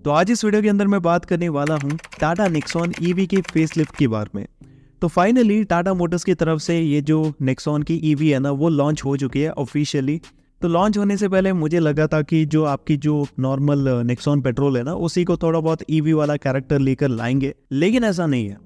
तो आज इस वीडियो के अंदर मैं बात करने वाला हूँ टाटा नेक्सॉन ईवी के फेसलिफ्ट के बारे में। तो फाइनली टाटा मोटर्स की तरफ से ये जो नेक्सॉन की ईवी है ना वो लॉन्च हो चुकी है ऑफिशियली। तो लॉन्च होने से पहले मुझे लगा था कि जो आपकी जो नॉर्मल नेक्सॉन पेट्रोल है ना उसी को थोड़ा बहुत ईवी वाला कैरेक्टर लेकर लाएंगे, लेकिन ऐसा नहीं है।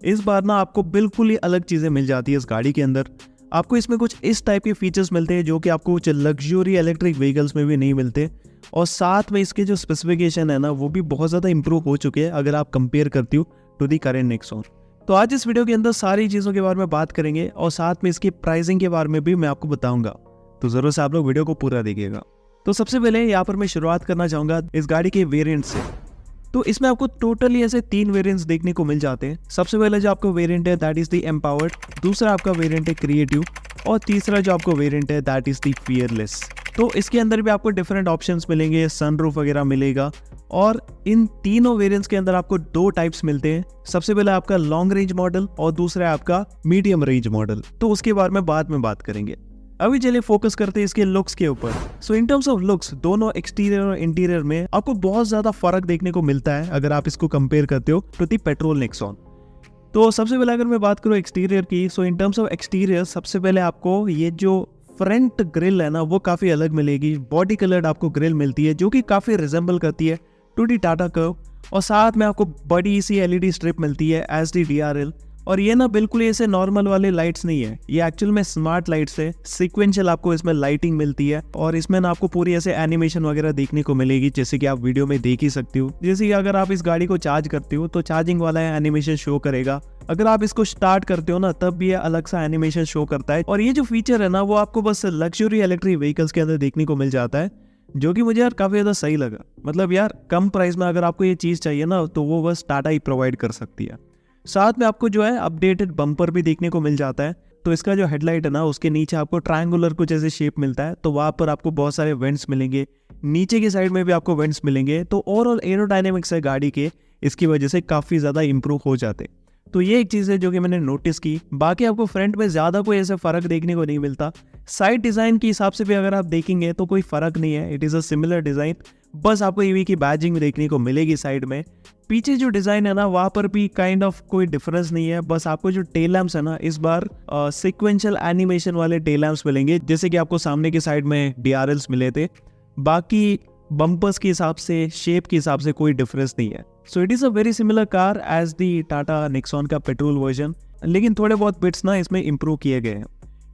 इस बार ना आपको बिल्कुल ही अलग चीज़ें मिल जाती है इस गाड़ी के अंदर। आपको इसमें कुछ इस टाइप के फीचर्स मिलते हैं जो कि आपको कुछ लग्जरी इलेक्ट्रिक व्हीकल्स में भी नहीं मिलते, और साथ में इसके जो स्पेसिफिकेशन है ना वो भी बहुत ज़्यादा इंप्रूव हो चुके हैं अगर आप कंपेयर करती हो टू दी करेंट नेक्सॉन। तो आज इस वीडियो के अंदर सारी चीज़ों के बारे में बात करेंगे और साथ में इसकी प्राइसिंग के बारे में भी मैं आपको बताऊंगा। तो ज़रूर से आप लोग वीडियो को पूरा देखिएगा। तो सबसे पहले यहाँ पर मैं शुरुआत करना चाहूँगा इस गाड़ी के वेरिएंट से। तो इसमें आपको टोटली ऐसे 3 वेरिएंट्स देखने को मिल जाते हैं। सबसे पहले जो आपको वेरिएंट है दैट इज़ द एम्पावर्ड, दूसरा आपका वेरिएंट है क्रिएटिव, और तीसरा जो आपको वेरिएंट है दैट इज़ द फियरलेस। तो इसके अंदर भी आपको डिफरेंट ऑप्शंस मिलेंगे, सनरूफ वगैरह मिलेगा, और इन तीनों वेरिएंट्स के अंदर आपको 2 टाइप्स मिलते हैं। सबसे पहले आपका लॉन्ग रेंज मॉडल और दूसरा है आपका मीडियम रेंज मॉडल। तो उसके बारे में बाद में बात करेंगे। अभी चलिए फोकस करते हैं इसके लुक्स के ऊपर। सो इन टर्म्स ऑफ लुक्स दोनों एक्सटीरियर और इंटीरियर में आपको बहुत ज्यादा फर्क देखने को मिलता है अगर आप इसको कंपेयर करते हो टू दी पेट्रोल नेक्सॉन। तो सबसे पहले अगर मैं बात करूँ एक्सटीरियर की, सो इन टर्म्स ऑफ एक्सटीरियर सबसे पहले आपको ये जो फ्रंट ग्रिल है ना वो काफी अलग मिलेगी। बॉडी कलर्ड आपको ग्रिल मिलती है जो कि काफी रिजेंबल करती है टू डी टाटा कर्व, और साथ में आपको बड़ी सी एलईडी स्ट्रिप मिलती है एज डी DRL। और ये ना बिल्कुल ऐसे नॉर्मल वाले लाइट्स नहीं है, ये एक्चुअल में स्मार्ट लाइट्स है। सीक्वेंशियल आपको इसमें लाइटिंग मिलती है, और इसमें ना आपको पूरी ऐसे एनिमेशन वगैरह देखने को मिलेगी जैसे कि आप वीडियो में देख ही सकती हो। जैसे कि अगर आप इस गाड़ी को चार्ज करते हो तो चार्जिंग वाला एनिमेशन शो करेगा, अगर आप इसको स्टार्ट करते हो ना तब भी ये अलग सा एनिमेशन शो करता है। और ये जो फीचर है ना वो आपको बस लग्जरी इलेक्ट्रिक व्हीकल्स के अंदर देखने को मिल जाता है, जो कि मुझे यार काफी ज्यादा सही लगा। मतलब यार कम प्राइस में अगर आपको ये चीज चाहिए ना तो वो बस टाटा ही प्रोवाइड कर सकती है। साथ में आपको जो है अपडेटेड बम्पर भी देखने को मिल जाता है। तो इसका जो हेडलाइट है ना उसके नीचे आपको ट्रायंगुलर कुछ ऐसे शेप मिलता है, तो वहां पर आपको बहुत सारे वेंट्स मिलेंगे। नीचे की साइड में भी आपको वेंट्स मिलेंगे। तो ओवरऑल एरोडायनेमिक्स है गाड़ी के इसकी वजह से काफी ज्यादा इंप्रूव हो जाते। तो ये एक चीज़ है जो कि मैंने नोटिस की। बाकी आपको फ्रंट में ज़्यादा कोई ऐसा फ़र्क देखने को नहीं मिलता। साइड डिज़ाइन के हिसाब से भी अगर आप देखेंगे तो कोई फ़र्क नहीं है, it is a similar design. बस आपको ईवी की बैजिंग देखने को मिलेगी साइड में। पीछे जो डिज़ाइन है ना वहाँ पर भी काइंड ऑफ कोई डिफरेंस नहीं है। बस आपको जो टेल लैम्प्स है ना इस बार सिक्वेंशियल एनिमेशन वाले टेल लैम्प्स मिलेंगे, जैसे कि आपको सामने की साइड में DRLs मिले थे। बाकी बम्पर्स के हिसाब से, शेप के हिसाब से कोई डिफरेंस नहीं है। So it is a very similar car as the Tata Nexon का पेट्रोल वर्जन, लेकिन थोड़े बहुत बिट्स ना इसमें इंप्रूव किए गए हैं।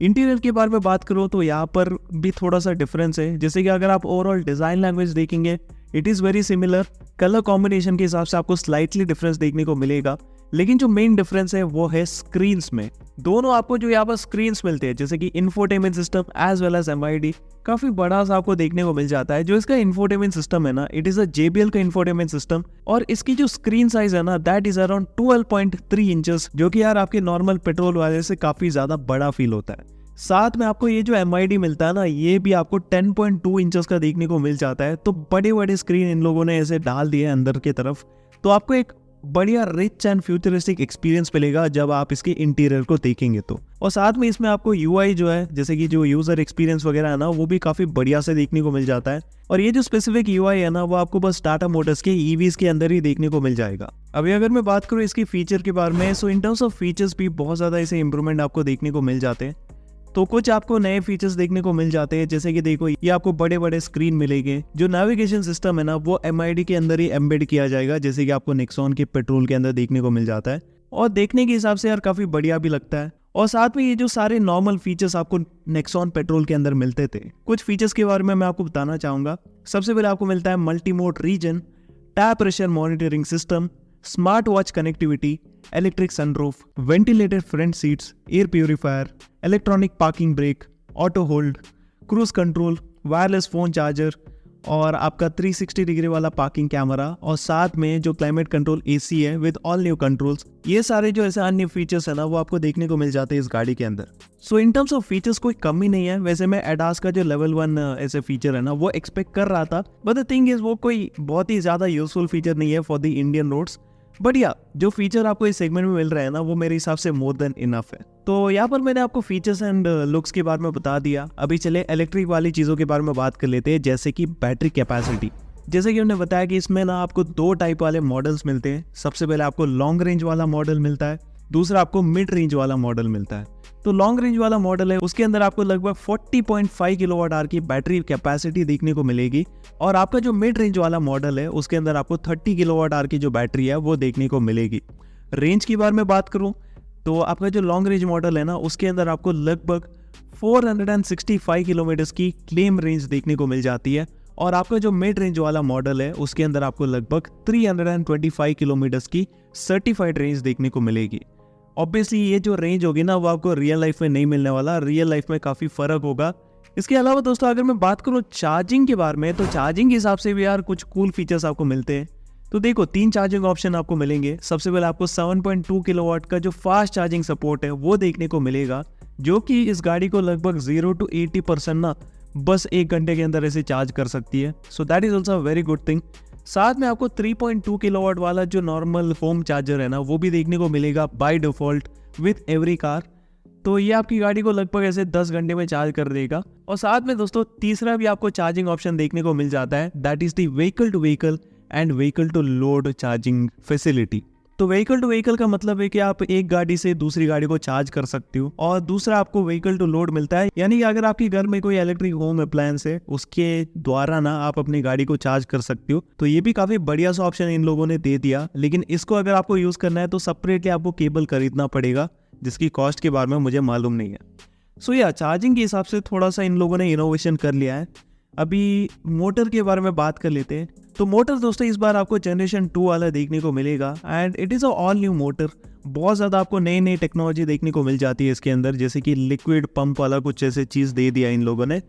इंटीरियर के बारे में बात करो तो यहाँ पर भी थोड़ा सा डिफरेंस है। जैसे कि अगर आप ओवरऑल डिज़ाइन लैंग्वेज देखेंगे it is very similar. Colour combination के हिसाब से आपको स्लाइटली डिफरेंस देखने को मिलेगा, लेकिन जो मेन डिफरेंस है वो है स्क्रीन्स में। दोनों आपको जो यहाँ पर स्क्रीन्स मिलते हैं जैसे कि infotainment system as well as MID काफी बड़ा सा आपको देखने को मिल जाता है। जो इसका इंफोटेनमेंट सिस्टम है ना इट इज अ JBL का इंफोटेनमेंट सिस्टम, और इसकी जो स्क्रीन साइज है ना दैट इज अराउंड 12.3 इंचेस, जो कि यार आपके नॉर्मल पेट्रोल वाले से काफी ज्यादा बड़ा फील होता है। साथ में आपको ये जो MID मिलता है ना ये भी आपको 10.2 इंचेस का देखने को मिल जाता है। तो बड़े बड़े स्क्रीन इन लोगों ने ऐसे डाल दिए अंदर की तरफ, तो आपको एक बढ़िया रिच एंड फ्यूचरिस्टिक एक्सपीरियंस मिलेगा जब आप इसके इंटीरियर को देखेंगे तो। और साथ में इसमें आपको UI जो है जैसे कि जो यूजर एक्सपीरियंस वगैरह है ना वो भी काफी बढ़िया से देखने को मिल जाता है। और ये जो स्पेसिफिक UI है ना वो आपको बस टाटा मोटर्स के EVs के अंदर ही देखने को मिल जाएगा। अभी अगर मैं बात करूँ इसकी फीचर के बारे में, सो इन टर्म्स ऑफ फीचर्स भी बहुत ज्यादा ऐसे इंप्रूवमेंट आपको देखने को मिल जाते हैं। तो कुछ आपको नए फीचर्स देखने को मिल जाते हैं, जैसे कि देखो ये आपको बड़े बड़े स्क्रीन मिलेंगे। जो नेविगेशन सिस्टम है ना वो MID के अंदर ही एम्बेड किया जाएगा, जैसे कि आपको नेक्सॉन के पेट्रोल के अंदर देखने को मिल जाता है, और देखने के हिसाब से यार काफी बढ़िया भी लगता है। और साथ में ये जो सारे नॉर्मल फीचर्स आपको नेक्सॉन पेट्रोल के अंदर मिलते थे, कुछ फीचर्स के बारे में मैं आपको बताना चाहूंगा। सबसे पहले आपको मिलता है multi mode regen, tyre pressure monitoring system, smart watch connectivity, electric sunroof, ventilated front seats, air purifier, electronic parking brake, auto hold, cruise control, wireless phone charger, और आपका 360 डिग्री वाला पार्किंग कैमरा, और साथ में जो क्लाइमेट कंट्रोल AC है with all new controls. ये सारे जो ऐसे अन्य फीचर्स है ना वो आपको देखने को मिल जाते हैं इस गाड़ी के अंदर। सो इन टर्म्स ऑफ फीचर्स कोई कमी नहीं है। वैसे मैं एडास का जो लेवल 1 ऐसे फीचर है ना वो एक्सपेक्ट कर रहा था, बट द थिंग इज वो कोई बहुत ही ज्यादा यूजफुल फीचर नहीं है for the Indian roads. But या जो फीचर आपको इस सेगमेंट में मिल रहा है ना वो मेरे हिसाब से मोर देन इनफ है। तो यहाँ पर मैंने आपको फीचर्स एंड लुक्स के बारे में बता दिया। अभी चले इलेक्ट्रिक वाली चीज़ों के बारे में बात कर लेते हैं, जैसे कि बैटरी कैपेसिटी। जैसे कि उन्होंने बताया कि इसमें ना आपको 2 टाइप वाले मॉडल्स मिलते हैं। सबसे पहले आपको लॉन्ग रेंज वाला मॉडल मिलता है, दूसरा आपको मिड रेंज वाला मॉडल मिलता है। तो लॉन्ग रेंज वाला मॉडल है उसके अंदर आपको लगभग 40.5 किलोवाट आवर की बैटरी कैपेसिटी देखने को मिलेगी, और आपका जो मिड रेंज वाला मॉडल है उसके अंदर आपको 30 किलोवाट आवर की जो बैटरी है वो देखने को मिलेगी। रेंज की बार में बात करूं तो आपका जो लॉन्ग रेंज मॉडल है ना उसके अंदर आपको लगभग 465 किलोमीटर की क्लेम रेंज देखने को मिल जाती है, और आपका जो मिड रेंज वाला मॉडल है उसके अंदर आपको लगभग 325 किलोमीटर की सर्टिफाइड रेंज देखने को मिलेगी। ऑब्वियसली ये जो रेंज होगी ना वो आपको रियल लाइफ में नहीं मिलने वाला, रियल लाइफ में काफ़ी फ़र्क होगा। इसके अलावा दोस्तों अगर मैं बात करूँ चार्जिंग के बारे में, तो चार्जिंग के हिसाब से भी यार कुछ कूल फीचर्स आपको मिलते हैं। तो देखो 3 चार्जिंग ऑप्शन आपको मिलेंगे। सबसे पहले आपको 7.2 किलोवाट का जो फास्ट चार्जिंग सपोर्ट है वो देखने को मिलेगा, जो कि इस गाड़ी को लगभग 0 to 80% ना बस 1 घंटे के अंदर ऐसे चार्ज कर सकती है। So that is also very good thing. साथ में आपको 3.2 किलोवाट वाला जो नॉर्मल होम चार्जर है ना वो भी देखने को मिलेगा by default with every car. तो ये आपकी गाड़ी को लगभग ऐसे 10 घंटे में चार्ज कर देगा। और साथ में दोस्तों तीसरा भी आपको चार्जिंग ऑप्शन देखने को मिल जाता है, that is the vehicle to vehicle and vehicle to load charging facility. तो व्हीकल टू व्हीकल का मतलब है कि आप एक गाड़ी से दूसरी गाड़ी को चार्ज कर सकते हो, और दूसरा आपको व्हीकल टू लोड मिलता है, यानी कि अगर आपके घर में कोई इलेक्ट्रिक होम अप्लायंस है उसके द्वारा ना आप अपनी गाड़ी को चार्ज कर सकते हो। तो ये भी काफी बढ़िया सा ऑप्शन इन लोगों ने दे दिया, लेकिन इसको अगर आपको यूज करना है तो सेपरेटली आपको केबल खरीदना पड़ेगा, जिसकी कॉस्ट के बारे में मुझे मालूम नहीं है। सो या चार्जिंग के हिसाब से थोड़ा सा इन लोगों ने इनोवेशन कर लिया है। अभी मोटर के बारे में बात कर लेते हैं। तो मोटर दोस्तों इस बार आपको जनरेशन 2 वाला देखने को मिलेगा, and it is a all new motor. बहुत ज़्यादा आपको नई नई टेक्नोलॉजी देखने को मिल जाती है इसके अंदर, जैसे कि लिक्विड पंप वाला कुछ ऐसे चीज़ दे दिया इन लोगों ने।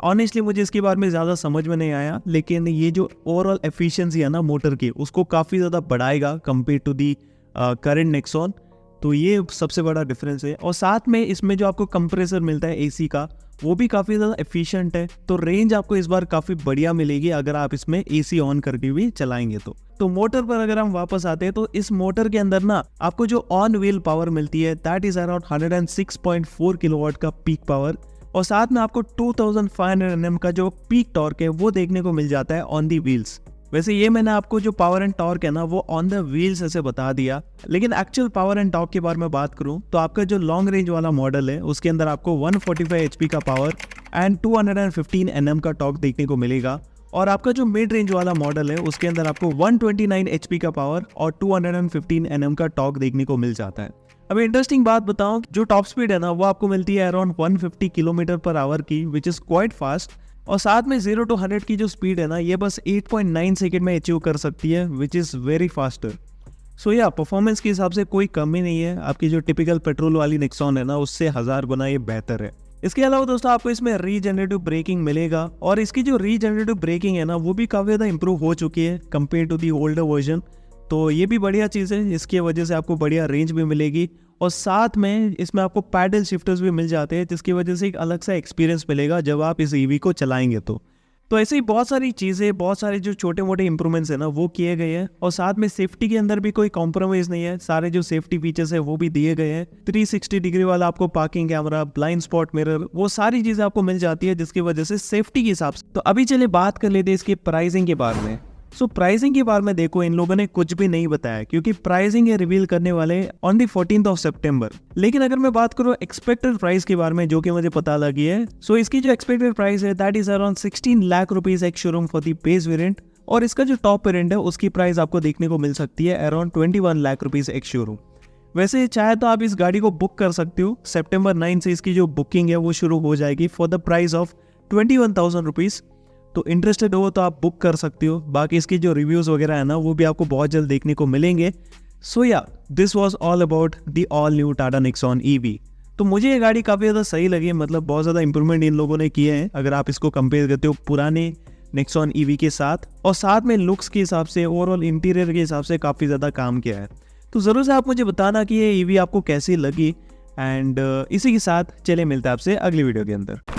ऑनेस्टली मुझे इसके बारे में ज़्यादा समझ में नहीं आया, लेकिन ये जो ओवरऑल एफिशिएंसी है ना मोटर की उसको काफ़ी ज़्यादा बढ़ाएगा compare to the current Nexon. तो ये सबसे बड़ा डिफरेंस है। और साथ में इसमें जो आपको कंप्रेसर मिलता है एसी का वो भी काफ़ी ज़्यादा एफिशिएंट है। तो रेंज आपको इस बार काफ़ी बढ़िया मिलेगी अगर आप इसमें एसी ऑन करके भी चलाएंगे तो मोटर पर अगर हम वापस आते हैं तो इस मोटर के अंदर ना आपको जो ऑन व्हील पावर मिलती है दैट इज़ अराउंड 106.4 किलोवाट का पीक पावर, और साथ में आपको 2500 Nm का जो पीक टॉर्क है वो देखने को मिल जाता है ऑन दी व्हील्स। वैसे ये मैंने आपको जो पावर एंड टॉर्क है ना वो ऑन द व्हील्स ऐसे बता दिया, लेकिन एक्चुअल पावर एंड टॉर्क के बारे में बात करूं तो आपका जो लॉन्ग रेंज वाला मॉडल है उसके अंदर आपको 145 HP का पावर एंड 215 Nm का टॉर्क देखने को मिलेगा, और आपका जो मिड रेंज वाला मॉडल है उसके अंदर आपको 129 HP का पावर और 215 Nm का टॉर्क देखने को मिल जाता है। अब इंटरेस्टिंग बात बताऊं, जो टॉप स्पीड है ना वो आपको मिलती है अराउंड 150 किलोमीटर पर आवर की, विच इज़ क्वाइट फास्ट, और साथ में 0 to 100 की जो स्पीड है ना ये बस 8.9 सेकेंड में अचीव कर सकती है, विच इज़ वेरी फास्टर। सो या परफॉर्मेंस के हिसाब से कोई कमी नहीं है, आपकी जो टिपिकल पेट्रोल वाली नेक्सॉन है ना उससे 1000 गुना ये बेहतर है। इसके अलावा दोस्तों आपको इसमें रीजनरेटिव ब्रेकिंग मिलेगा, और इसकी जो रीजनरेटिव ब्रेकिंग है ना वो भी काफ़ी ज़्यादा इंप्रूव हो चुकी है compare to the older version. तो ये भी बढ़िया चीज़ है, इसकी वजह से आपको बढ़िया रेंज भी मिलेगी, और साथ में इसमें आपको पैडल शिफ्टर्स भी मिल जाते हैं, जिसकी वजह से एक अलग सा एक्सपीरियंस मिलेगा जब आप इस ईवी को चलाएंगे। तो ऐसे ही बहुत सारी चीज़ें, बहुत सारे जो छोटे मोटे इंप्रूवमेंट्स है ना वो किए गए हैं, और साथ में सेफ्टी के अंदर भी कोई कॉम्प्रोमाइज़ नहीं है, सारे जो सेफ्टी फीचर्स है वो भी दिए गए हैं। 360 डिग्री वाला आपको parking camera, blind spot mirror, वो सारी चीज़ें आपको मिल जाती है, जिसकी वजह से सेफ्टी के हिसाब से। तो अभी चलिए बात कर लेते हैं इसके प्राइसिंग के बारे में। सो प्राइसिंग के बारे में देखो इन लोगों ने कुछ भी नहीं बताया, क्योंकि प्राइसिंग ये रिवील करने वाले ऑन दी 14th सितंबर। लेकिन अगर मैं बात करूँ एक्सपेक्टेड प्राइस के बारे में जो कि मुझे पता लगी है, सो इसकी जो एक्सपेक्टेड प्राइस है that is around 16 lakh rupees ex showroom for the base variant, और इसका जो टॉप वेरिएंट है उसकी प्राइस आपको देखने को मिल सकती है around 21 lakh rupees ex showroom. वैसे चाहे तो आप इस गाड़ी को बुक कर सकते हो, सितंबर 9 से इसकी जो बुकिंग है वो शुरू हो जाएगी for the price of 21,000 rupees. तो इंटरेस्टेड हो तो आप बुक कर सकते हो। बाकी इसकी जो रिव्यूज़ वगैरह है ना वो भी आपको बहुत जल्द देखने को मिलेंगे। सो या this was all about the all new Tata Nexon EV. तो मुझे ये गाड़ी काफ़ी ज़्यादा सही लगी, मतलब बहुत ज़्यादा इंप्रूवमेंट इन लोगों ने किए हैं अगर आप इसको कंपेयर करते हो पुराने नेक्सॉन ईवी के साथ, और साथ में लुक्स के हिसाब से, ओवरऑल इंटीरियर के हिसाब से काफ़ी ज़्यादा काम किया है। तो ज़रूर से आप मुझे बताना कि ये ईवी आपको कैसी लगी, एंड इसी के साथ चले मिलते हैं आपसे अगली वीडियो के अंदर।